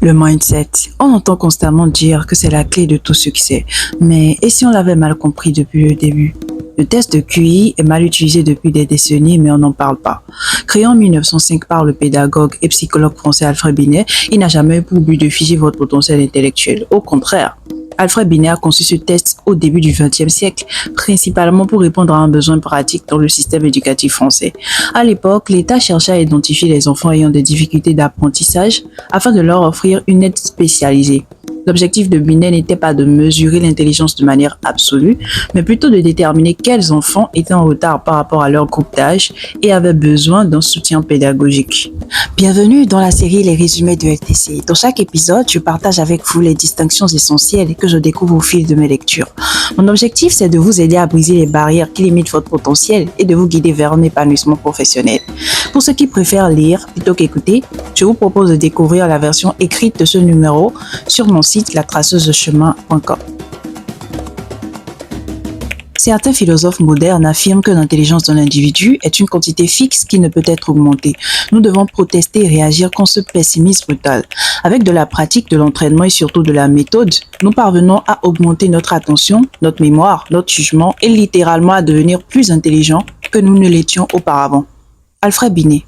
Le mindset. On entend constamment dire que c'est la clé de tout succès. Mais et si on l'avait mal compris depuis le début? Le test de QI est mal utilisé depuis des décennies, mais on n'en parle pas. Créé en 1905 par le pédagogue et psychologue français Alfred Binet, il n'a jamais eu pour but de figer votre potentiel intellectuel. Au contraire, Alfred Binet a conçu ce test au début du XXe siècle, principalement pour répondre à un besoin pratique dans le système éducatif français. À l'époque, l'État cherchait à identifier les enfants ayant des difficultés d'apprentissage afin de leur offrir une aide spécialisée. L'objectif de Binet n'était pas de mesurer l'intelligence de manière absolue, mais plutôt de déterminer quels enfants étaient en retard par rapport à leur groupe d'âge et avaient besoin d'un soutien pédagogique. Bienvenue dans la série Les résumés de LTC. Dans chaque épisode, je partage avec vous les distinctions essentielles que je découvre au fil de mes lectures. Mon objectif, c'est de vous aider à briser les barrières qui limitent votre potentiel et de vous guider vers un épanouissement professionnel. Pour ceux qui préfèrent lire plutôt qu'écouter, je vous propose de découvrir la version écrite de ce numéro sur mon site latraceusdechemin.com. Certains philosophes modernes affirment que l'intelligence d'un individu est une quantité fixe qui ne peut être augmentée. Nous devons protester et réagir contre ce pessimisme brutal. Avec de la pratique, de l'entraînement et surtout de la méthode, nous parvenons à augmenter notre attention, notre mémoire, notre jugement et littéralement à devenir plus intelligents que nous ne l'étions auparavant. Alfred Binet.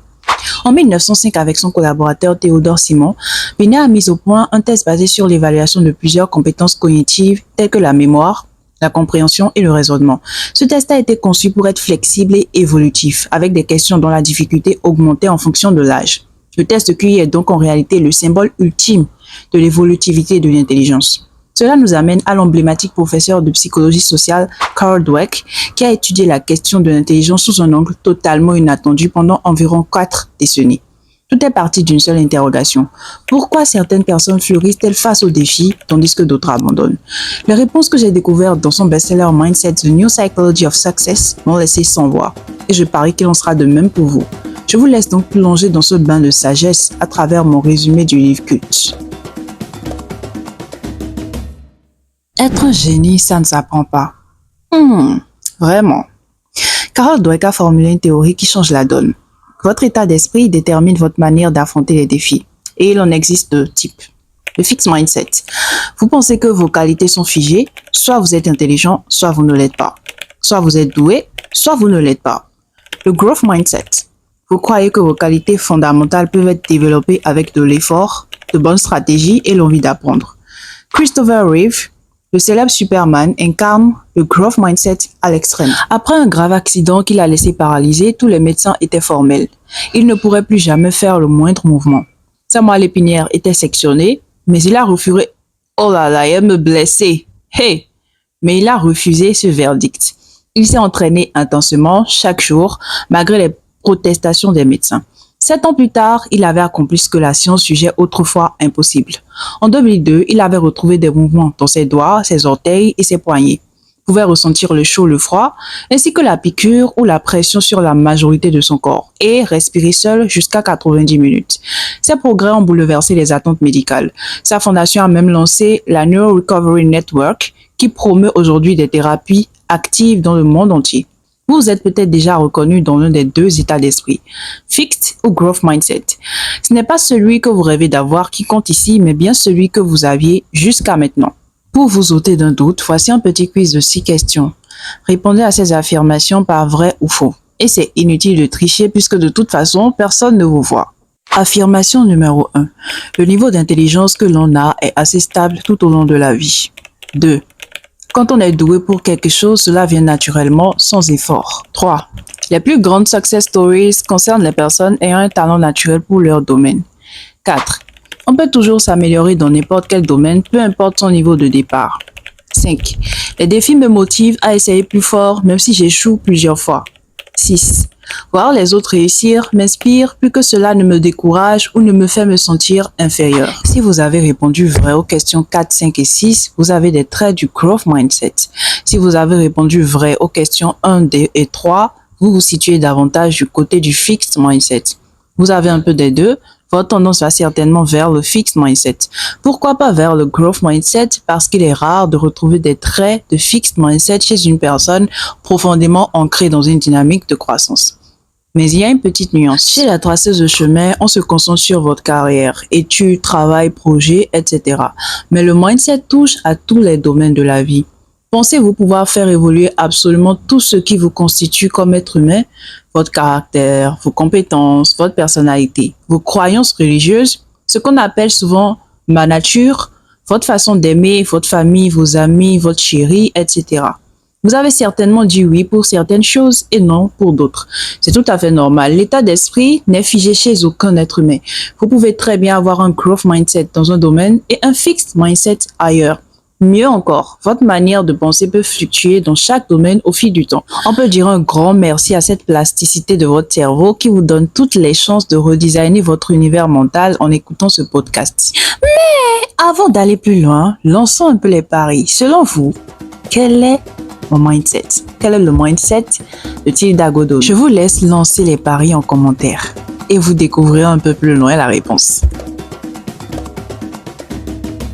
En 1905, avec son collaborateur Théodore Simon, Binet a mis au point un test basé sur l'évaluation de plusieurs compétences cognitives telles que la mémoire, la compréhension et le raisonnement. Ce test a été conçu pour être flexible et évolutif, avec des questions dont la difficulté augmentait en fonction de l'âge. Le test de QI est donc en réalité le symbole ultime de l'évolutivité de l'intelligence. Cela nous amène à l'emblématique professeur de psychologie sociale Carol Dweck, qui a étudié la question de l'intelligence sous un angle totalement inattendu pendant environ 4 décennies. Tout est parti d'une seule interrogation. Pourquoi certaines personnes fleurissent-elles face aux défis, tandis que d'autres abandonnent? Les réponses que j'ai découvertes dans son best-seller Mindset, The New Psychology of Success m'ont laissé sans voix. Et je parie qu'il en sera de même pour vous. Je vous laisse donc plonger dans ce bain de sagesse à travers mon résumé du livre culte. Être un génie, ça ne s'apprend pas. Vraiment. Carol Dweck a formulé une théorie qui change la donne. Votre état d'esprit détermine votre manière d'affronter les défis. Et il en existe deux types. Le fixed mindset. Vous pensez que vos qualités sont figées, soit vous êtes intelligent, soit vous ne l'êtes pas. Soit vous êtes doué, soit vous ne l'êtes pas. Le growth mindset. Vous croyez que vos qualités fondamentales peuvent être développées avec de l'effort, de bonnes stratégies et l'envie d'apprendre. Christopher Reeve, le célèbre Superman, incarne le growth mindset à l'extrême. Après un grave accident qui l'a laissé paralysé, tous les médecins étaient formels. Il ne pourrait plus jamais faire le moindre mouvement. Sa moelle épinière était sectionnée, mais il a refusé. Oh là là, elle me blessait. Hey! Mais il a refusé ce verdict. Il s'est entraîné intensément chaque jour, malgré les protestations des médecins. 7 ans plus tard, il avait accompli ce que la science jugeait autrefois impossible. En 2002, il avait retrouvé des mouvements dans ses doigts, ses orteils et ses poignets. Il pouvait ressentir le chaud, le froid, ainsi que la piqûre ou la pression sur la majorité de son corps et respirer seul jusqu'à 90 minutes. Ces progrès ont bouleversé les attentes médicales. Sa fondation a même lancé la Neuro Recovery Network qui promeut aujourd'hui des thérapies actives dans le monde entier. Vous êtes peut-être déjà reconnu dans l'un des deux états d'esprit, fixed ou growth mindset. Ce n'est pas celui que vous rêvez d'avoir qui compte ici, mais bien celui que vous aviez jusqu'à maintenant. Pour vous ôter d'un doute, voici un petit quiz de 6 questions. Répondez à ces affirmations par vrai ou faux. Et c'est inutile de tricher puisque de toute façon, personne ne vous voit. Affirmation numéro 1. Le niveau d'intelligence que l'on a est assez stable tout au long de la vie. 2. Quand on est doué pour quelque chose, cela vient naturellement, sans effort. 3. Les plus grandes success stories concernent les personnes ayant un talent naturel pour leur domaine. 4. On peut toujours s'améliorer dans n'importe quel domaine, peu importe son niveau de départ. 5. Les défis me motivent à essayer plus fort, même si j'échoue plusieurs fois. 6. Voir les autres réussir m'inspire plus que cela ne me décourage ou ne me fait me sentir inférieur. Si vous avez répondu vrai aux questions 4, 5 et 6, vous avez des traits du growth mindset. Si vous avez répondu vrai aux questions 1, 2 et 3, vous vous situez davantage du côté du fixed mindset. Vous avez un peu des deux, votre tendance va certainement vers le fixed mindset. Pourquoi pas vers le growth mindset? Parce qu'il est rare de retrouver des traits de fixed mindset chez une personne profondément ancrée dans une dynamique de croissance. Mais il y a une petite nuance. Chez la traceuse de chemin, on se concentre sur votre carrière, études, travail, projets, etc. Mais le mindset touche à tous les domaines de la vie. Pensez-vous pouvoir faire évoluer absolument tout ce qui vous constitue comme être humain? Votre caractère, vos compétences, votre personnalité, vos croyances religieuses, ce qu'on appelle souvent ma nature, votre façon d'aimer, votre famille, vos amis, votre chérie, etc. Vous avez certainement dit oui pour certaines choses et non pour d'autres. C'est tout à fait normal. L'état d'esprit n'est figé chez aucun être humain. Vous pouvez très bien avoir un growth mindset dans un domaine et un fixed mindset ailleurs. Mieux encore, votre manière de penser peut fluctuer dans chaque domaine au fil du temps. On peut dire un grand merci à cette plasticité de votre cerveau qui vous donne toutes les chances de redesigner votre univers mental en écoutant ce podcast. Mais avant d'aller plus loin, lançons un peu les paris. Selon vous, quel est mon mindset? Quel est le mindset de Tilda Godot? Je vous laisse lancer les paris en commentaire et vous découvrirez un peu plus loin la réponse.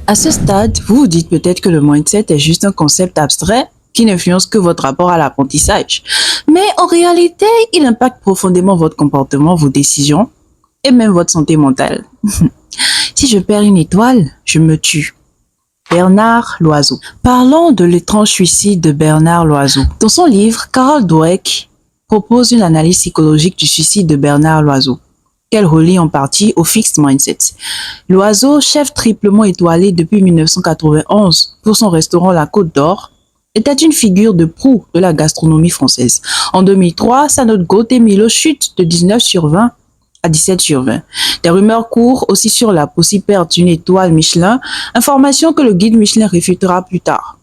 À ce stade, vous vous dites peut-être que le mindset est juste un concept abstrait qui n'influence que votre rapport à l'apprentissage. Mais en réalité, il impacte profondément votre comportement, vos décisions et même votre santé mentale. Si je perds une étoile, je me tue. Bernard Loiseau. Parlons de l'étrange suicide de Bernard Loiseau. Dans son livre, Carol Dweck propose une analyse psychologique du suicide de Bernard Loiseau, qu'elle relie en partie au fixed mindset. Loiseau, chef triplement étoilé depuis 1991 pour son restaurant La Côte d'Or, était une figure de proue de la gastronomie française. En 2003, sa note Gaultier Milo chute de 19 sur 20 à 17 sur 20. Des rumeurs courent aussi sur la possible perte d'une étoile Michelin, information que le guide Michelin réfutera plus tard.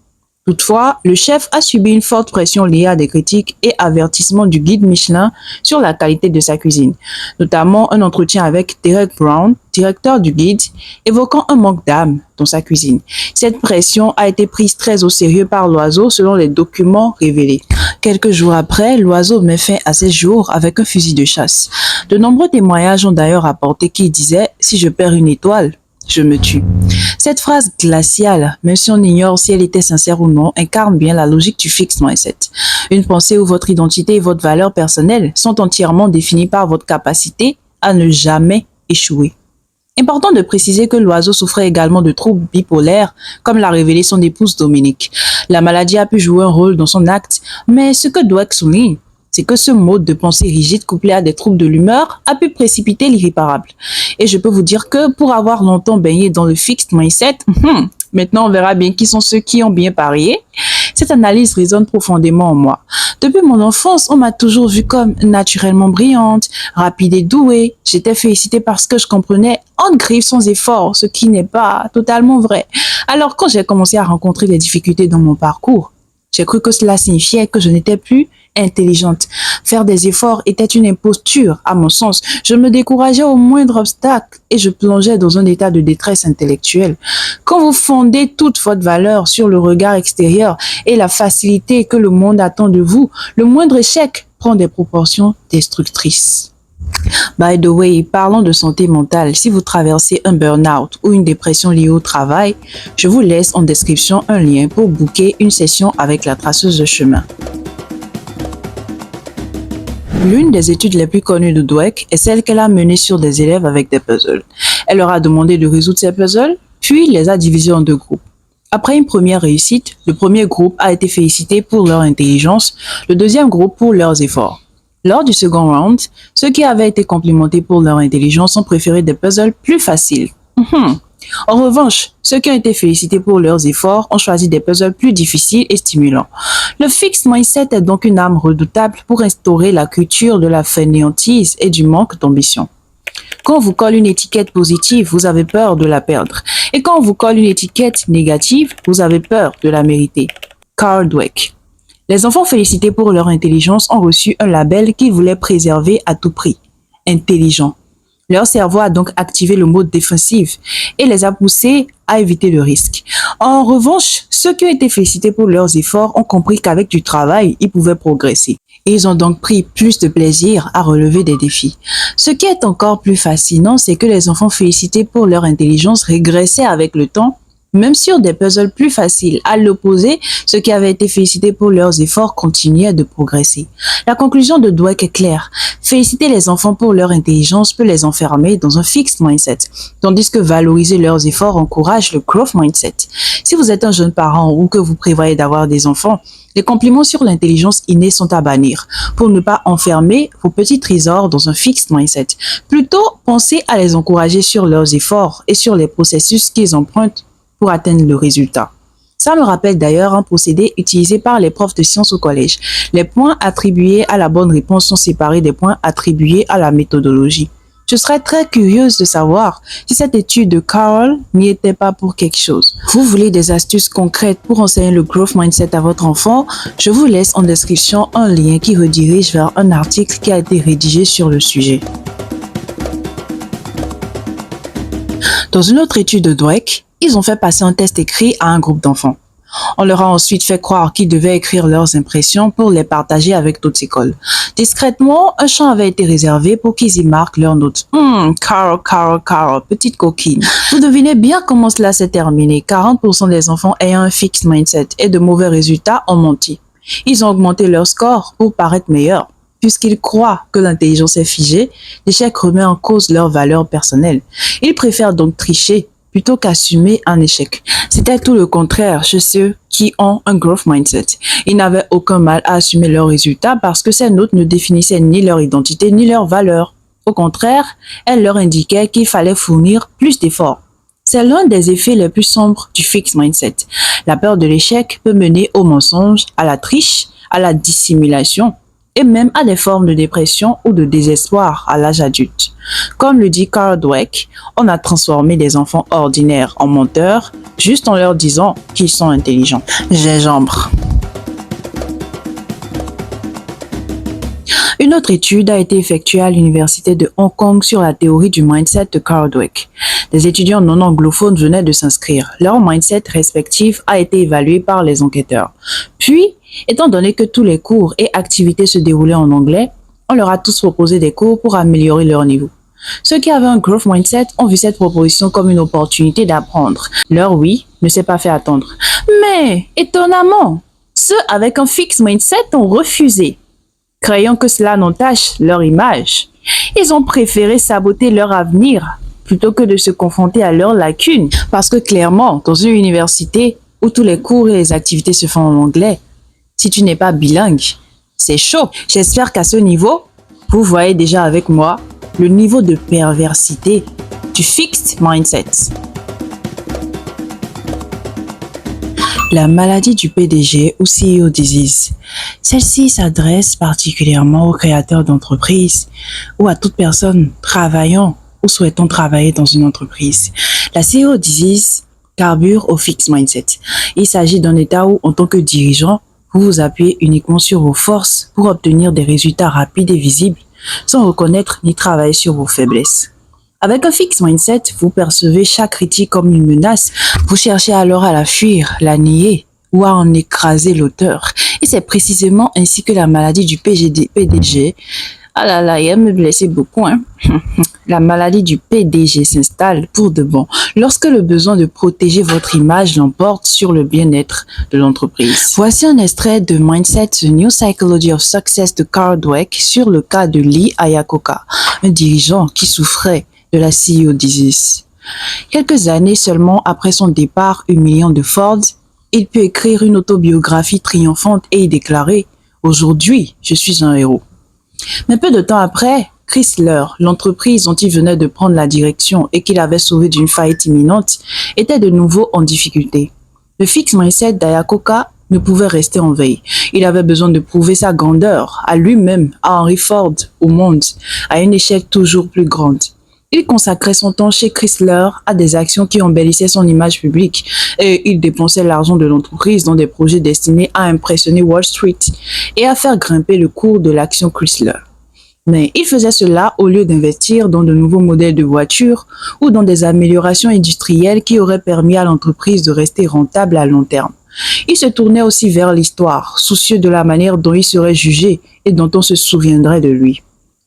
Toutefois, le chef a subi une forte pression liée à des critiques et avertissements du guide Michelin sur la qualité de sa cuisine, notamment un entretien avec Derek Brown, directeur du guide, évoquant un manque d'âme dans sa cuisine. Cette pression a été prise très au sérieux par Loiseau selon les documents révélés. Quelques jours après, Loiseau met fin à ses jours avec un fusil de chasse. De nombreux témoignages ont d'ailleurs rapporté qu'il disait « Si je perds une étoile, je me tue ». Cette phrase glaciale, même si on ignore si elle était sincère ou non, incarne bien la logique du fixed mindset. Une pensée où votre identité et votre valeur personnelle sont entièrement définies par votre capacité à ne jamais échouer. Important de préciser que Loiseau souffrait également de troubles bipolaires, comme l'a révélé son épouse Dominique. La maladie a pu jouer un rôle dans son acte, mais ce que Dweck souligne, c'est que ce mode de pensée rigide couplé à des troubles de l'humeur a pu précipiter l'irréparable. Et je peux vous dire que pour avoir longtemps baigné dans le fixed mindset, maintenant on verra bien qui sont ceux qui ont bien parié. Cette analyse résonne profondément en moi. Depuis mon enfance, on m'a toujours vue comme naturellement brillante, rapide et douée. J'étais félicitée parce que je comprenais en griffe sans effort, ce qui n'est pas totalement vrai. Alors quand j'ai commencé à rencontrer des difficultés dans mon parcours, j'ai cru que cela signifiait que je n'étais plus intelligente. Faire des efforts était une imposture, à mon sens. Je me décourageais au moindre obstacle et je plongeais dans un état de détresse intellectuelle. Quand vous fondez toute votre valeur sur le regard extérieur et la facilité que le monde attend de vous, le moindre échec prend des proportions destructrices. By the way, parlons de santé mentale. Si vous traversez un burn-out ou une dépression liée au travail, je vous laisse en description un lien pour booker une session avec la traceuse de chemin. L'une des études les plus connues de Dweck est celle qu'elle a menée sur des élèves avec des puzzles. Elle leur a demandé de résoudre ces puzzles, puis les a divisés en deux groupes. Après une première réussite, le premier groupe a été félicité pour leur intelligence, le deuxième groupe pour leurs efforts. Lors du second round, ceux qui avaient été complimentés pour leur intelligence ont préféré des puzzles plus faciles. En revanche, ceux qui ont été félicités pour leurs efforts ont choisi des puzzles plus difficiles et stimulants. Le fixed mindset est donc une arme redoutable pour instaurer la culture de la fainéantise et du manque d'ambition. Quand on vous colle une étiquette positive, vous avez peur de la perdre. Et quand on vous colle une étiquette négative, vous avez peur de la mériter. Carol Dweck. Les enfants félicités pour leur intelligence ont reçu un label qu'ils voulaient préserver à tout prix. Intelligent. Leur cerveau a donc activé le mode défensif et les a poussés à éviter le risque. En revanche, ceux qui ont été félicités pour leurs efforts ont compris qu'avec du travail, ils pouvaient progresser. Et ils ont donc pris plus de plaisir à relever des défis. Ce qui est encore plus fascinant, c'est que les enfants félicités pour leur intelligence régressaient avec le temps Même sur des puzzles plus faciles. À l'opposé, ceux qui avaient été félicités pour leurs efforts continuaient de progresser. La conclusion de Dweck est claire. Féliciter les enfants pour leur intelligence peut les enfermer dans un fixed mindset, tandis que valoriser leurs efforts encourage le growth mindset. Si vous êtes un jeune parent ou que vous prévoyez d'avoir des enfants, les compliments sur l'intelligence innée sont à bannir pour ne pas enfermer vos petits trésors dans un fixed mindset. Plutôt, pensez à les encourager sur leurs efforts et sur les processus qu'ils empruntent pour atteindre le résultat. Ça me rappelle d'ailleurs un procédé utilisé par les profs de sciences au collège. Les points attribués à la bonne réponse sont séparés des points attribués à la méthodologie. Je serais très curieuse de savoir si cette étude de Carroll n'y était pas pour quelque chose. Vous voulez des astuces concrètes pour enseigner le growth mindset à votre enfant? Je vous laisse en description un lien qui redirige vers un article qui a été rédigé sur le sujet. Dans une autre étude de Dweck, ils ont fait passer un test écrit à un groupe d'enfants. On leur a ensuite fait croire qu'ils devaient écrire leurs impressions pour les partager avec d'autres écoles. Discrètement, un champ avait été réservé pour qu'ils y marquent leurs notes. Carol, petite coquine. Vous devinez bien comment cela s'est terminé. 40% des enfants ayant un fixed mindset et de mauvais résultats ont menti. Ils ont augmenté leur score pour paraître meilleurs. Puisqu'ils croient que l'intelligence est figée, l'échec remet en cause leur valeur personnelle. Ils préfèrent donc tricher plutôt qu'assumer un échec. C'était tout le contraire chez ceux qui ont un growth mindset. Ils n'avaient aucun mal à assumer leurs résultats parce que ces notes ne définissaient ni leur identité ni leur valeur. Au contraire, elles leur indiquaient qu'il fallait fournir plus d'efforts. C'est l'un des effets les plus sombres du fixed mindset. La peur de l'échec peut mener au mensonge, à la triche, à la dissimulation et même à des formes de dépression ou de désespoir à l'âge adulte. Comme le dit Carl Dweck, on a transformé des enfants ordinaires en menteurs juste en leur disant qu'ils sont intelligents. Gingembre. Une autre étude a été effectuée à l'université de Hong Kong sur la théorie du mindset de Carl Dweck. Des étudiants non anglophones venaient de s'inscrire. Leur mindset respectif a été évalué par les enquêteurs. Puis, étant donné que tous les cours et activités se déroulaient en anglais, on leur a tous proposé des cours pour améliorer leur niveau. Ceux qui avaient un growth mindset ont vu cette proposition comme une opportunité d'apprendre. Leur oui ne s'est pas fait attendre. Mais, étonnamment, ceux avec un fixed mindset ont refusé, craignant que cela n'entache leur image. Ils ont préféré saboter leur avenir plutôt que de se confronter à leurs lacunes. Parce que clairement, dans une université où tous les cours et les activités se font en anglais, si tu n'es pas bilingue, c'est chaud. J'espère qu'à ce niveau, vous voyez déjà avec moi le niveau de perversité du fixed mindset. La maladie du PDG ou CEO disease. Celle-ci s'adresse particulièrement aux créateurs d'entreprises ou à toute personne travaillant ou souhaitant travailler dans une entreprise. La CEO disease carbure au fixed mindset. Il s'agit d'un état où, en tant que dirigeant, vous vous appuyez uniquement sur vos forces pour obtenir des résultats rapides et visibles, sans reconnaître ni travailler sur vos faiblesses. Avec un fixed mindset, vous percevez chaque critique comme une menace. Vous cherchez alors à la fuir, la nier ou à en écraser l'auteur. Et c'est précisément ainsi que la maladie du PDG, ah là là, il me blessait beaucoup, hein. La maladie du PDG s'installe pour de bon lorsque le besoin de protéger votre image l'emporte sur le bien-être de l'entreprise. Voici un extrait de Mindset, The New Psychology of Success de Carl Dweck sur le cas de Lee Iacocca, un dirigeant qui souffrait de la CEO disease. Quelques années seulement après son départ humiliant de Ford, il put écrire une autobiographie triomphante et y déclarer « Aujourd'hui, je suis un héros ». Mais peu de temps après, Chrysler, l'entreprise dont il venait de prendre la direction et qu'il avait sauvé d'une faillite imminente, était de nouveau en difficulté. Le fixed mindset d'Iacocca ne pouvait rester en veille. Il avait besoin de prouver sa grandeur à lui-même, à Henry Ford, au monde, à une échelle toujours plus grande. Il consacrait son temps chez Chrysler à des actions qui embellissaient son image publique et il dépensait l'argent de l'entreprise dans des projets destinés à impressionner Wall Street et à faire grimper le cours de l'action Chrysler. Mais il faisait cela au lieu d'investir dans de nouveaux modèles de voitures ou dans des améliorations industrielles qui auraient permis à l'entreprise de rester rentable à long terme. Il se tournait aussi vers l'histoire, soucieux de la manière dont il serait jugé et dont on se souviendrait de lui.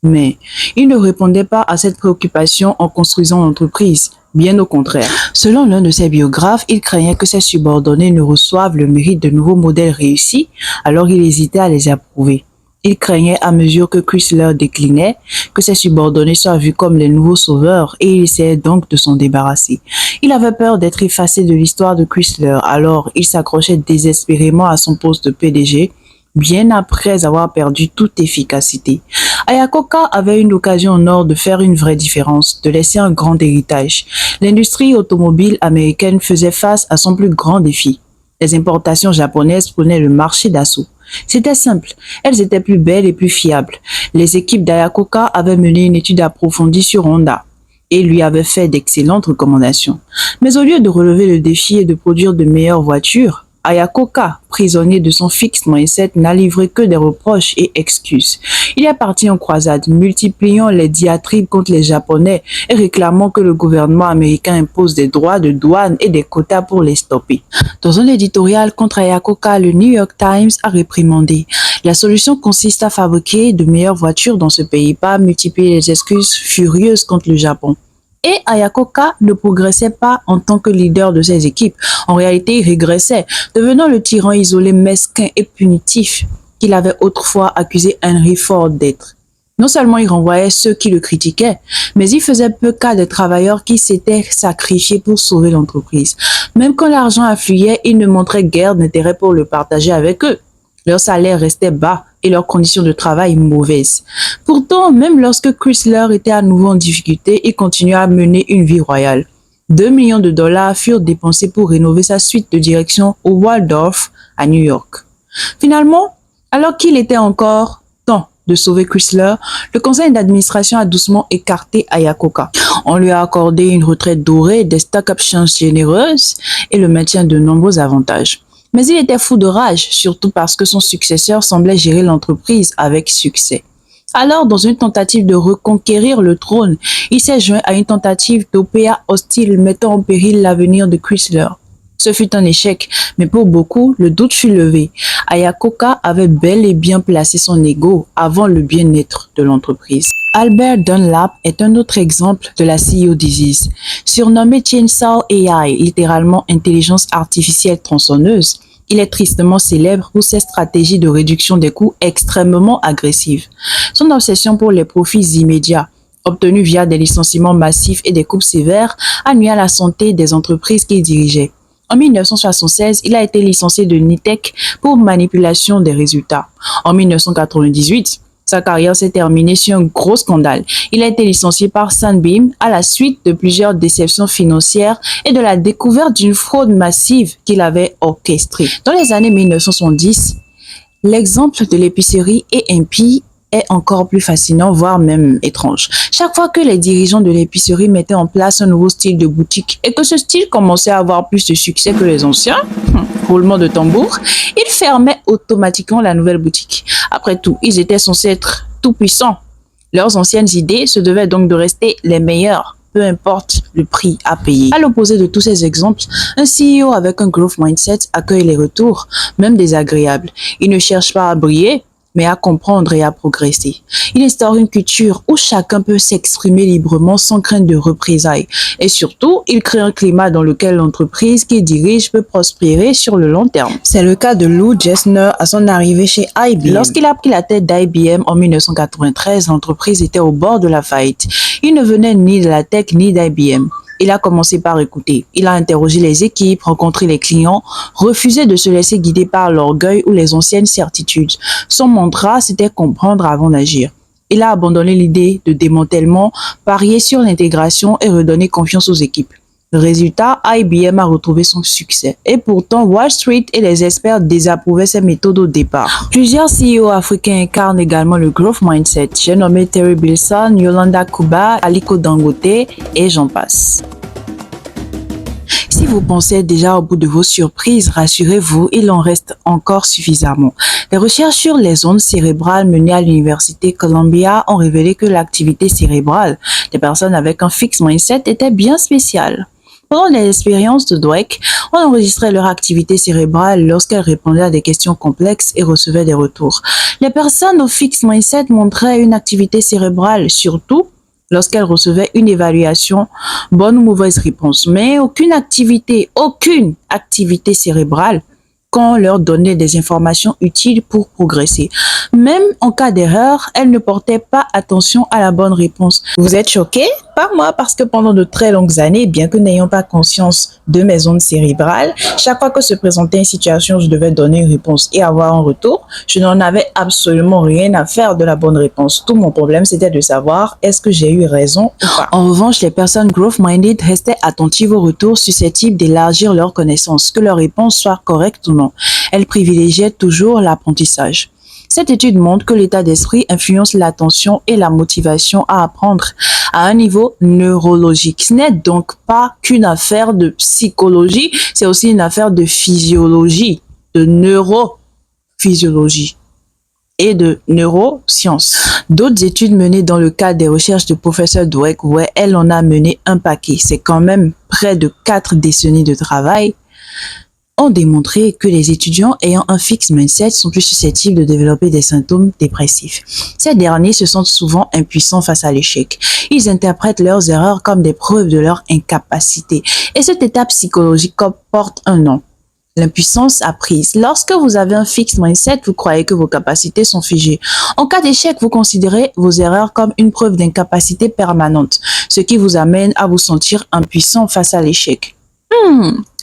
Mais il ne répondait pas à cette préoccupation en construisant l'entreprise, Bien au contraire. Selon l'un de ses biographes, il craignait que ses subordonnés ne reçoivent le mérite de nouveaux modèles réussis, alors il hésitait à les approuver. Il craignait à mesure que Chrysler déclinait, que ses subordonnés soient vus comme les nouveaux sauveurs et il essayait donc de s'en débarrasser. Il avait peur d'être effacé de l'histoire de Chrysler, alors il s'accrochait désespérément à son poste de PDG, bien après avoir perdu toute efficacité. Ayakoka avait une occasion en or de faire une vraie différence, de laisser un grand héritage. L'industrie automobile américaine faisait face à son plus grand défi. Les importations japonaises prenaient le marché d'assaut. C'était simple, elles étaient plus belles et plus fiables. Les équipes d'Ayakoka avaient mené une étude approfondie sur Honda et lui avaient fait d'excellentes recommandations. Mais au lieu de relever le défi et de produire de meilleures voitures, Ayakoka, prisonnier de son fixe mindset, n'a livré que des reproches et excuses. Il est parti en croisade, multipliant les diatribes contre les Japonais et réclamant que le gouvernement américain impose des droits de douane et des quotas pour les stopper. Dans un éditorial contre Ayakoka, le New York Times a réprimandé. La solution consiste à fabriquer de meilleures voitures dans ce pays, pas à multiplier les excuses furieuses contre le Japon. Et Ayakoka ne progressait pas en tant que leader de ses équipes. En réalité, il régressait, devenant le tyran isolé, mesquin et punitif qu'il avait autrefois accusé Henry Ford d'être. Non seulement il renvoyait ceux qui le critiquaient, mais il faisait peu cas des travailleurs qui s'étaient sacrifiés pour sauver l'entreprise. Même quand l'argent affluait, il ne montrait guère d'intérêt pour le partager avec eux. Leur salaire restait bas et leurs conditions de travail mauvaises. Pourtant, même lorsque Chrysler était à nouveau en difficulté, il continuait à mener une vie royale. 2 millions de dollars furent dépensés pour rénover sa suite de direction au Waldorf à New York. Finalement, alors qu'il était encore temps de sauver Chrysler, le conseil d'administration a doucement écarté Ayakoka. On lui a accordé une retraite dorée, des stock options généreuses et le maintien de nombreux avantages. Mais il était fou de rage, surtout parce que son successeur semblait gérer l'entreprise avec succès. Alors, dans une tentative de reconquérir le trône, il s'est joint à une tentative d'OPA hostile mettant en péril l'avenir de Chrysler. Ce fut un échec, mais pour beaucoup, le doute fut levé. Ayakoka avait bel et bien placé son ego avant le bien-être de l'entreprise. Albert Dunlap est un autre exemple de la CEO disease. Surnommé Chainsaw AI, littéralement intelligence artificielle tronçonneuse, il est tristement célèbre pour ses stratégies de réduction des coûts extrêmement agressives. Son obsession pour les profits immédiats, obtenus via des licenciements massifs et des coupes sévères, a nui à la santé des entreprises qu'il dirigeait. En 1976, il a été licencié de Nitec pour manipulation des résultats. En 1998, sa carrière s'est terminée sur un gros scandale. Il a été licencié par Sunbeam à la suite de plusieurs déceptions financières et de la découverte d'une fraude massive qu'il avait orchestrée. Dans les années 1970, l'exemple de l'épicerie A&P est encore plus fascinant, voire même étrange. Chaque fois que les dirigeants de l'épicerie mettaient en place un nouveau style de boutique et que ce style commençait à avoir plus de succès que les anciens, roulement de tambour, ils fermaient automatiquement la nouvelle boutique. Après tout, ils étaient censés être tout puissants. Leurs anciennes idées se devaient donc de rester les meilleures, peu importe le prix à payer. À l'opposé de tous ces exemples, un CEO avec un growth mindset accueille les retours, même désagréables. Il ne cherche pas à briller, mais à comprendre et à progresser. Il instaure une culture où chacun peut s'exprimer librement sans crainte de représailles. Et surtout, il crée un climat dans lequel l'entreprise qu'il dirige peut prospérer sur le long terme. C'est le cas de Lou Gerstner à son arrivée chez IBM. Lorsqu'il a pris la tête d'IBM en 1993, l'entreprise était au bord de la faillite. Il ne venait ni de la tech ni d'IBM. Il a commencé par écouter. Il a interrogé les équipes, rencontré les clients, refusé de se laisser guider par l'orgueil ou les anciennes certitudes. Son mantra, c'était comprendre avant d'agir. Il a abandonné l'idée de démantèlement, parié sur l'intégration et redonné confiance aux équipes. Résultat, IBM a retrouvé son succès. Et pourtant, Wall Street et les experts désapprouvaient ses méthodes au départ. Plusieurs CEO africains incarnent également le growth mindset. J'ai nommé Terry Bilson, Yolanda Kuba, Aliko Dangote et j'en passe. Si vous pensez déjà au bout de vos surprises, rassurez-vous, il en reste encore suffisamment. Les recherches sur les ondes cérébrales menées à l'université Columbia ont révélé que l'activité cérébrale des personnes avec un fixed mindset était bien spéciale. Pendant les expériences de Dweck, on enregistrait leur activité cérébrale lorsqu'elles répondaient à des questions complexes et recevaient des retours. Les personnes au fixed mindset montraient une activité cérébrale, surtout lorsqu'elles recevaient une évaluation, bonne ou mauvaise réponse, mais aucune activité cérébrale quand on leur donnait des informations utiles pour progresser. Même en cas d'erreur, elles ne portaient pas attention à la bonne réponse. Vous êtes choqués? Pas moi, parce que pendant de très longues années, bien que n'ayant pas conscience de mes ondes cérébrales, chaque fois que se présentait une situation, je devais donner une réponse et avoir un retour. Je n'en avais absolument rien à faire de la bonne réponse. Tout mon problème, c'était de savoir est-ce que j'ai eu raison ou pas. En revanche, les personnes growth-minded restaient attentives aux retours susceptibles d'élargir leurs connaissances, que leur réponse soit correcte ou non. Elles privilégiaient toujours l'apprentissage. Cette étude montre que l'état d'esprit influence l'attention et la motivation à apprendre à un niveau neurologique. Ce n'est donc pas qu'une affaire de psychologie, c'est aussi une affaire de physiologie, de neurophysiologie et de neurosciences. D'autres études menées dans le cadre des recherches de professeur Dweck, elle en a mené un paquet. C'est quand même près de 4 décennies de travail, ont démontré que les étudiants ayant un fixe mindset sont plus susceptibles de développer des symptômes dépressifs. Ces derniers se sentent souvent impuissants face à l'échec. Ils interprètent leurs erreurs comme des preuves de leur incapacité. Et cet état psychologique porte un nom: l'impuissance apprise. Lorsque vous avez un fixe mindset, vous croyez que vos capacités sont figées. En cas d'échec, vous considérez vos erreurs comme une preuve d'incapacité permanente, ce qui vous amène à vous sentir impuissant face à l'échec.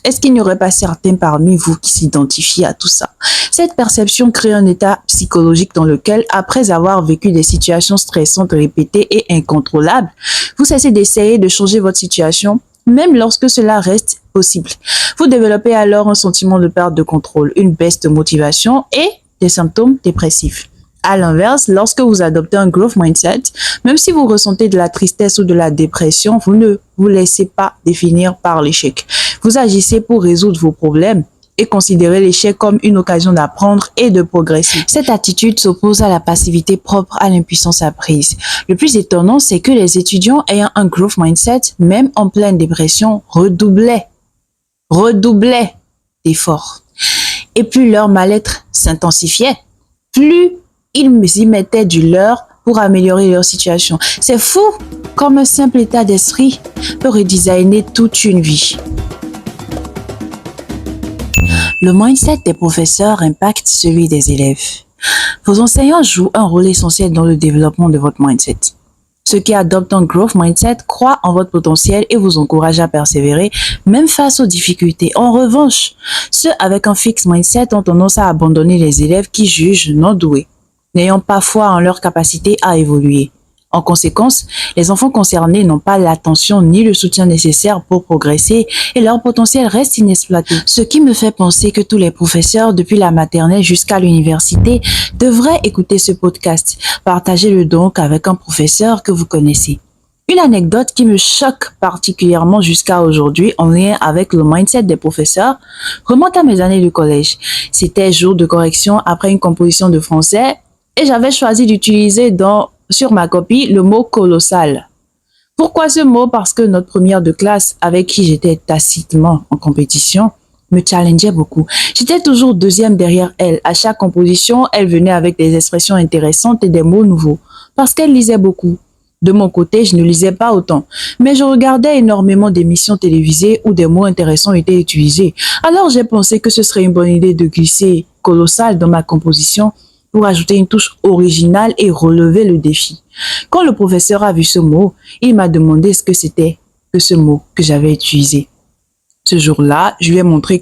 Est-ce qu'il n'y aurait pas certains parmi vous qui s'identifient à tout ça? Cette perception crée un état psychologique dans lequel, après avoir vécu des situations stressantes répétées et incontrôlables, vous cessez d'essayer de changer votre situation, même lorsque cela reste possible. Vous développez alors un sentiment de perte de contrôle, une baisse de motivation et des symptômes dépressifs. À l'inverse, lorsque vous adoptez un growth mindset, même si vous ressentez de la tristesse ou de la dépression, vous ne vous laissez pas définir par l'échec. Vous agissez pour résoudre vos problèmes et considérez l'échec comme une occasion d'apprendre et de progresser. Cette attitude s'oppose à la passivité propre à l'impuissance apprise. Le plus étonnant, c'est que les étudiants ayant un growth mindset, même en pleine dépression, redoublaient d'efforts. Et plus leur mal-être s'intensifiait, plus ils y mettaient du leur pour améliorer leur situation. C'est fou comme un simple état d'esprit peut redesigner toute une vie. Le mindset des professeurs impacte celui des élèves. Vos enseignants jouent un rôle essentiel dans le développement de votre mindset. Ceux qui adoptent un growth mindset croient en votre potentiel et vous encouragent à persévérer, même face aux difficultés. En revanche, ceux avec un fixe mindset ont tendance à abandonner les élèves qui jugent non doués, n'ayant pas foi en leur capacité à évoluer. En conséquence, les enfants concernés n'ont pas l'attention ni le soutien nécessaire pour progresser et leur potentiel reste inexploité. Ce qui me fait penser que tous les professeurs, depuis la maternelle jusqu'à l'université, devraient écouter ce podcast. Partagez-le donc avec un professeur que vous connaissez. Une anecdote qui me choque particulièrement jusqu'à aujourd'hui en lien avec le mindset des professeurs remonte à mes années de collège. C'était jour de correction après une composition de français et j'avais choisi d'utiliser sur ma copie le mot colossal. Pourquoi ce mot? Parce que notre première de classe, avec qui j'étais tacitement en compétition, me challengeait beaucoup. J'étais toujours deuxième derrière elle. À chaque composition, elle venait avec des expressions intéressantes et des mots nouveaux, parce qu'elle lisait beaucoup. De mon côté, je ne lisais pas autant, mais je regardais énormément d'émissions télévisées où des mots intéressants étaient utilisés. Alors j'ai pensé que ce serait une bonne idée de glisser colossal dans ma composition pour ajouter une touche originale et relever le défi. Quand le professeur a vu ce mot, il m'a demandé ce que c'était que ce mot que j'avais utilisé. Ce jour-là, je lui ai montré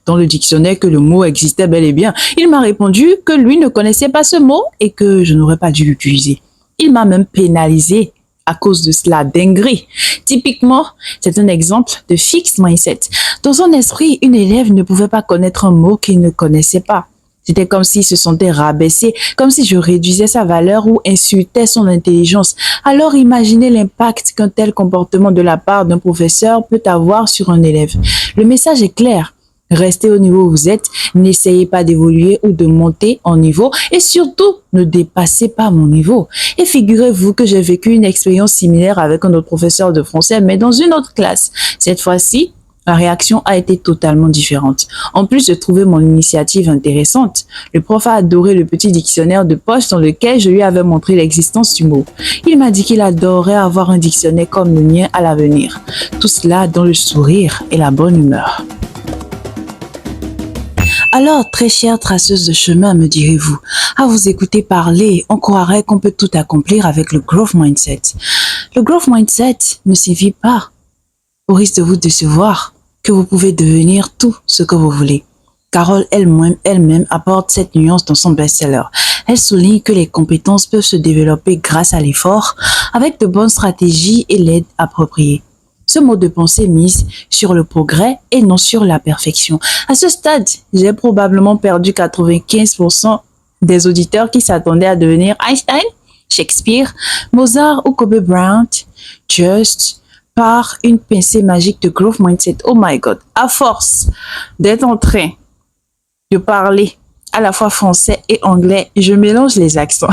dans le dictionnaire que le mot existait bel et bien. Il m'a répondu que lui ne connaissait pas ce mot et que je n'aurais pas dû l'utiliser. Il m'a même pénalisé à cause de cela, dinguerie. Typiquement, c'est un exemple de fixed mindset. Dans son esprit, une élève ne pouvait pas connaître un mot qu'il ne connaissait pas. C'était comme s'il se sentait rabaissé, comme si je réduisais sa valeur ou insultais son intelligence. Alors imaginez l'impact qu'un tel comportement de la part d'un professeur peut avoir sur un élève. Le message est clair. Restez au niveau où vous êtes, n'essayez pas d'évoluer ou de monter en niveau et surtout, ne dépassez pas mon niveau. Et figurez-vous que j'ai vécu une expérience similaire avec un autre professeur de français, mais dans une autre classe. Cette fois-ci, La réaction a été totalement différente. En plus de trouver mon initiative intéressante, le prof a adoré le petit dictionnaire de poche dans lequel je lui avais montré l'existence du mot. Il m'a dit qu'il adorerait avoir un dictionnaire comme le mien à l'avenir. Tout cela dans le sourire et la bonne humeur. Alors, très chère traceuse de chemin, me direz-vous, à vous écouter parler, on croirait qu'on peut tout accomplir avec le growth mindset. Le growth mindset ne suffit pas. Au risque de vous décevoir, que vous pouvez devenir tout ce que vous voulez. Carole elle-même apporte cette nuance dans son best-seller. Elle souligne que les compétences peuvent se développer grâce à l'effort, avec de bonnes stratégies et l'aide appropriée. Ce mode de pensée mise sur le progrès et non sur la perfection. À ce stade, j'ai probablement perdu 95% des auditeurs qui s'attendaient à devenir Einstein, Shakespeare, Mozart ou Kobe Bryant, juste par une pincée magique de growth mindset. Oh my God! À force d'être en train de parler à la fois français et anglais, je mélange les accents.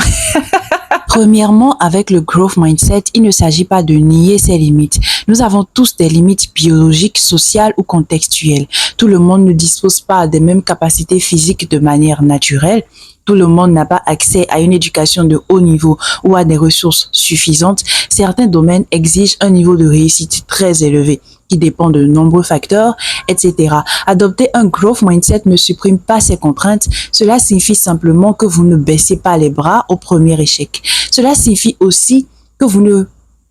Premièrement, avec le growth mindset, il ne s'agit pas de nier ses limites. Nous avons tous des limites biologiques, sociales ou contextuelles. Tout le monde ne dispose pas des mêmes capacités physiques de manière naturelle. Tout le monde n'a pas accès à une éducation de haut niveau ou à des ressources suffisantes. Certains domaines exigent un niveau de réussite très élevé qui dépend de nombreux facteurs, etc. Adopter un growth mindset ne supprime pas ces contraintes. Cela signifie simplement que vous ne baissez pas les bras au premier échec. Cela signifie aussi que vous ne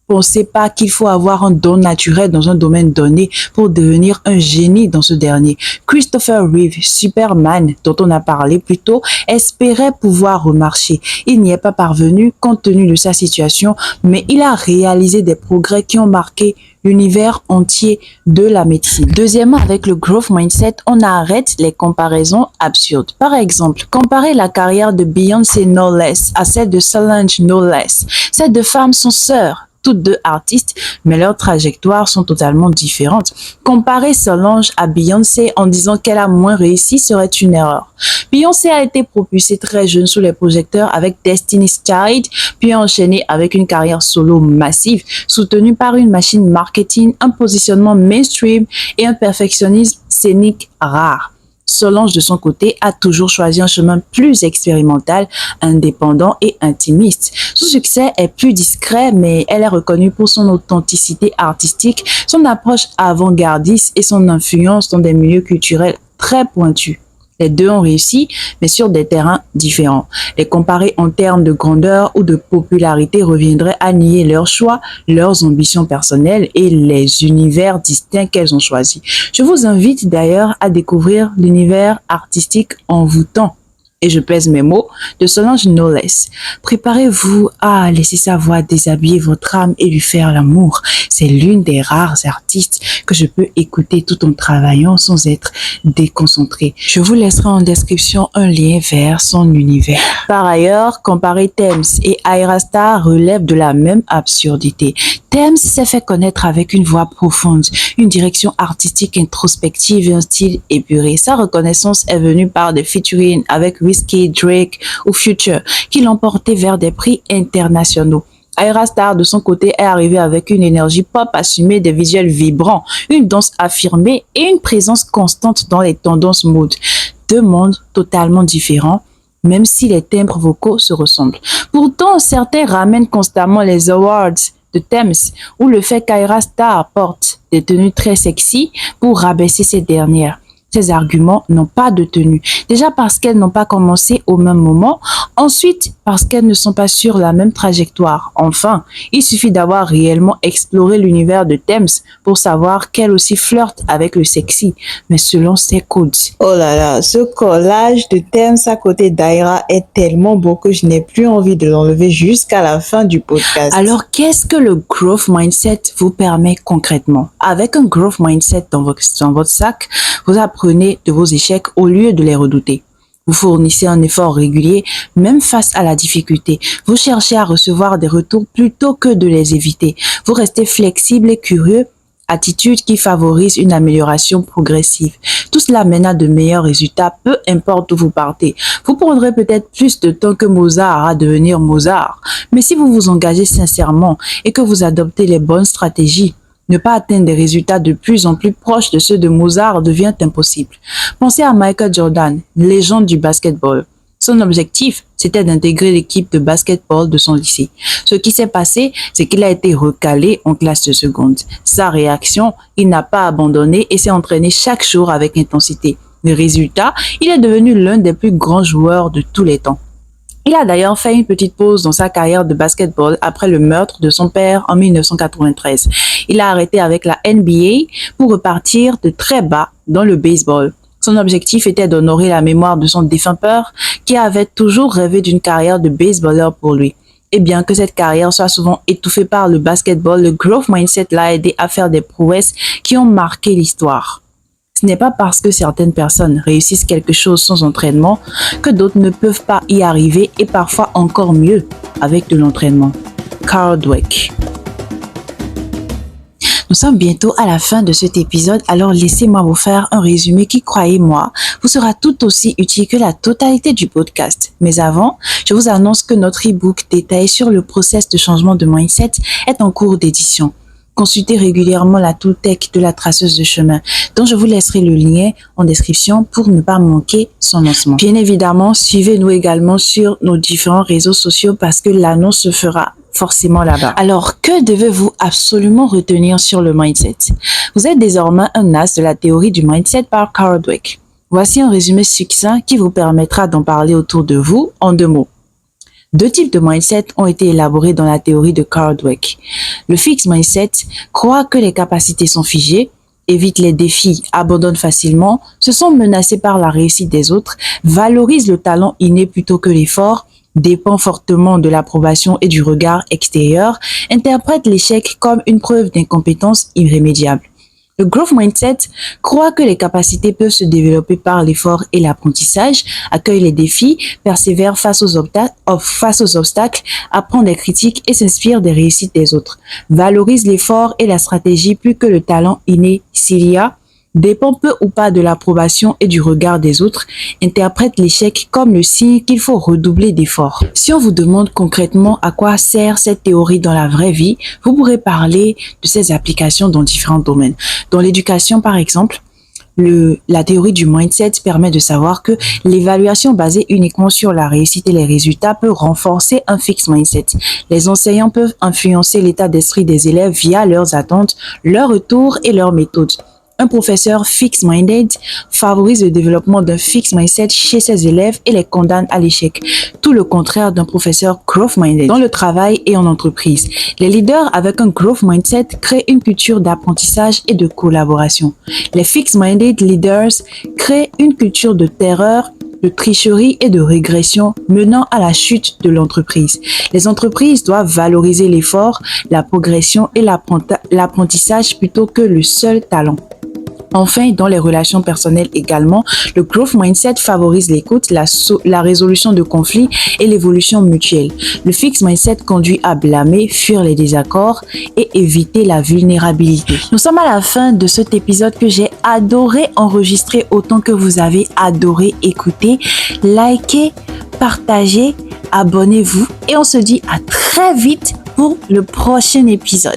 pensez pas qu'il faut avoir un don naturel dans un domaine donné pour devenir un génie dans ce dernier. Christopher Reeve, Superman, dont on a parlé plus tôt, espérait pouvoir remarcher. Il n'y est pas parvenu compte tenu de sa situation, mais il a réalisé des progrès qui ont marqué l'univers entier de la médecine. Deuxièmement, avec le growth mindset, on arrête les comparaisons absurdes. Par exemple, comparer la carrière de Beyoncé Knowles à celle de Solange Knowles. Ces deux femmes sont sœurs, toutes deux artistes, mais leurs trajectoires sont totalement différentes. Comparer Solange à Beyoncé en disant qu'elle a moins réussi serait une erreur. Beyoncé a été propulsée très jeune sous les projecteurs avec Destiny's Child, puis enchaînée avec une carrière solo massive, soutenue par une machine marketing, un positionnement mainstream et un perfectionnisme scénique rare. Solange, de son côté, a toujours choisi un chemin plus expérimental, indépendant et intimiste. Son succès est plus discret, mais elle est reconnue pour son authenticité artistique, son approche avant-gardiste et son influence dans des milieux culturels très pointus. Les deux ont réussi, mais sur des terrains différents. Les comparer en termes de grandeur ou de popularité reviendrait à nier leurs choix, leurs ambitions personnelles et les univers distincts qu'elles ont choisis. Je vous invite d'ailleurs à découvrir l'univers artistique envoûtant, et je pèse mes mots, de Solange Knowles. Préparez-vous à laisser sa voix déshabiller votre âme et lui faire l'amour. C'est l'une des rares artistes que je peux écouter tout en travaillant sans être déconcentré. Je vous laisserai en description un lien vers son univers. Par ailleurs, comparer Tems et Ayra Starr relève de la même absurdité. Tems s'est fait connaître avec une voix profonde, une direction artistique introspective et un style épuré. Sa reconnaissance est venue par des featuring avec Whiskey, Drake ou Future, qui l'ont porté vers des prix internationaux. Ayra Starr, de son côté, est arrivée avec une énergie pop assumée, des visuels vibrants, une danse affirmée et une présence constante dans les tendances mode. Deux mondes totalement différents, même si les timbres vocaux se ressemblent. Pourtant, certains ramènent constamment les awards de Tems ou le fait qu'Ayra Starr porte des tenues très sexy pour rabaisser ces dernières. Ces arguments n'ont pas de tenue. Déjà parce qu'elles n'ont pas commencé au même moment. Ensuite, parce qu'elles ne sont pas sur la même trajectoire. Enfin, il suffit d'avoir réellement exploré l'univers de Tems pour savoir qu'elle aussi flirte avec le sexy, mais selon ses codes. Oh là là, ce collage de Tems à côté d'Ayra est tellement beau que je n'ai plus envie de l'enlever jusqu'à la fin du podcast. Alors, qu'est-ce que le growth mindset vous permet concrètement? Avec un growth mindset dans votre sac, vous apprenez de vos échecs au lieu de les redouter. Vous fournissez un effort régulier, même face à la difficulté. Vous cherchez à recevoir des retours plutôt que de les éviter. Vous restez flexible et curieux, attitude qui favorise une amélioration progressive. Tout cela mène à de meilleurs résultats, peu importe où vous partez. Vous prendrez peut-être plus de temps que Mozart à devenir Mozart. Mais si vous vous engagez sincèrement et que vous adoptez les bonnes stratégies, Ne pas atteindre des résultats de plus en plus proches de ceux de Mozart devient impossible. Pensez à Michael Jordan, légende du basketball. Son objectif, c'était d'intégrer l'équipe de basketball de son lycée. Ce qui s'est passé, c'est qu'il a été recalé en classe de seconde. Sa réaction, il n'a pas abandonné et s'est entraîné chaque jour avec intensité. Le résultat, il est devenu l'un des plus grands joueurs de tous les temps. Il a d'ailleurs fait une petite pause dans sa carrière de basketball après le meurtre de son père en 1993. Il a arrêté avec la NBA pour repartir de très bas dans le baseball. Son objectif était d'honorer la mémoire de son défunt père qui avait toujours rêvé d'une carrière de baseballeur pour lui. Et bien que cette carrière soit souvent étouffée par le basketball, le growth mindset l'a aidé à faire des prouesses qui ont marqué l'histoire. Ce n'est pas parce que certaines personnes réussissent quelque chose sans entraînement que d'autres ne peuvent pas y arriver et parfois encore mieux avec de l'entraînement. Carl Dweck. Nous sommes bientôt à la fin de cet épisode, alors laissez-moi vous faire un résumé qui, croyez-moi, vous sera tout aussi utile que la totalité du podcast. Mais avant, je vous annonce que notre e-book détaillé sur le process de changement de mindset est en cours d'édition. Consultez régulièrement la tooltech de la traceuse de chemin, dont je vous laisserai le lien en description pour ne pas manquer son lancement. Bien évidemment, suivez-nous également sur nos différents réseaux sociaux parce que l'annonce se fera forcément là-bas. Alors, que devez-vous absolument retenir sur le mindset? Vous êtes désormais un as de la théorie du mindset par Carl Dweck. Voici un résumé succinct qui vous permettra d'en parler autour de vous en 2 mots. 2 types de mindset ont été élaborés dans la théorie de Carl Dweck. Le fixed mindset croit que les capacités sont figées, évite les défis, abandonne facilement, se sent menacés par la réussite des autres, valorise le talent inné plutôt que l'effort, dépend fortement de l'approbation et du regard extérieur, interprète l'échec comme une preuve d'incompétence irrémédiable. Le growth mindset croit que les capacités peuvent se développer par l'effort et l'apprentissage, accueille les défis, persévère face aux obstacles, apprend des critiques et s'inspire des réussites des autres, valorise l'effort et la stratégie plus que le talent inné s'il y a, dépend peu ou pas de l'approbation et du regard des autres, interprète l'échec comme le signe qu'il faut redoubler d'efforts. Si on vous demande concrètement à quoi sert cette théorie dans la vraie vie, vous pourrez parler de ses applications dans différents domaines. Dans l'éducation, par exemple, la théorie du mindset permet de savoir que l'évaluation basée uniquement sur la réussite et les résultats peut renforcer un fixed mindset. Les enseignants peuvent influencer l'état d'esprit des élèves via leurs attentes, leurs retours et leurs méthodes. Un professeur fixed-minded favorise le développement d'un fixed mindset chez ses élèves et les condamne à l'échec. Tout le contraire d'un professeur growth-minded dans le travail et en entreprise. Les leaders avec un growth mindset créent une culture d'apprentissage et de collaboration. Les fixed-minded leaders créent une culture de terreur, de tricherie et de régression menant à la chute de l'entreprise. Les entreprises doivent valoriser l'effort, la progression et l'apprentissage plutôt que le seul talent. Enfin, dans les relations personnelles également, le growth mindset favorise l'écoute, la résolution de conflits et l'évolution mutuelle. Le fixed mindset conduit à blâmer, fuir les désaccords et éviter la vulnérabilité. Nous sommes à la fin de cet épisode que j'ai adoré enregistrer autant que vous avez adoré écouter. Likez, partagez, abonnez-vous et on se dit à très vite pour le prochain épisode.